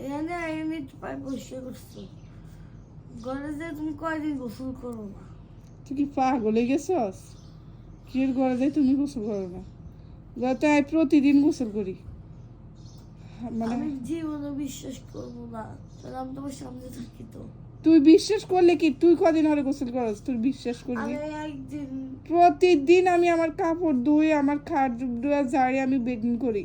এখানে আইনি পাই পরিষ্কার করছো ঘরে যে তুমি কয়দিন গোসল করো না? তুই কি পাগল হয়ে গেছস? কি এর ঘরে যাই তুমি গোসল করো না? যাতে আমি প্রতিদিন গোসল করি। মানে আমি জীবনে বিশ্বাস করবো না, তাহলে আমি তোমার সামনে থাকি তো। তুই বিশ্বাস করলে কি তুই কদিন হলে গোসল করস তুই বিশ্বাস করবি? আমি একদিন প্রতিদিন আমি আমার কাপড় ধুই আমার খাট ধুয়ে ঝাড়ি আমি বেগিং করি।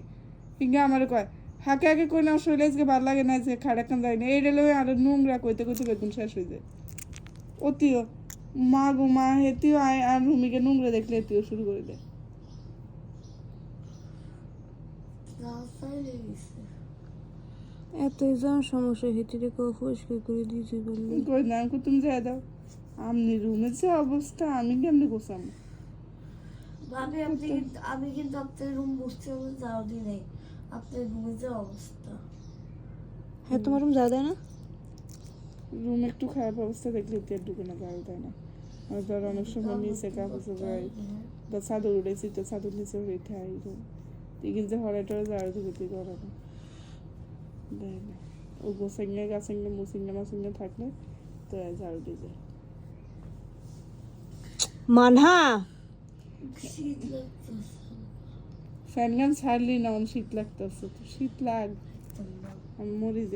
হিঙ্গে আমার কয় হাকে হাকে কই না শরীরে আজকে ভালো লাগে না যে খাট এখন যাই না এইটা লই আর নোংরা কইতে কইতে বেগুন শেষ হয়ে যায়। অতিও মা গো মা হেতিও আয় আর রুমিকে নোংরা দেখলে এতিও শুরু করে দেয়। রাস্তায় লেগেছে। এতই যা সমস্যা হেঁটে পরিষ্কার করে দিয়েছি বললি কই না আমি তুমি যাই দাও আমনি রুমের যে অবস্থা আমি কেমনি গোছাম? ভাবি আপনি কিন্তু আমি কিন্তু আপনার রুম বসতে হবে যাও দি নাই, আপনার রুমে যে অবস্থা। হ্যাঁ তোমার রুম যাওয়া দেয় না? রুম একটু খারাপ অবস্থা দেখলে তেল ঢুকে না গাড়ি দেয় না। আর ধর অনেক সময় নিচে কাপড় চোপড় বা চাদর উঠেছি তো চাদর নিচে উঠে আই রুম তুই কিন্তু হরেটারে যাওয়ার দিকে তুই করে না দেয় না। ও গোসাইঙ্গা গাছাঙ্গা মুসিঙ্গা মাসিঙ্গা থাকলে তো ঝাড়ু দিয়ে যায়। মানহা শীত লাগতেছে। ফ্যান গান ছাড়লি না অন শীত লাগতেছে তো শীত লাগ আমি মরে যাই।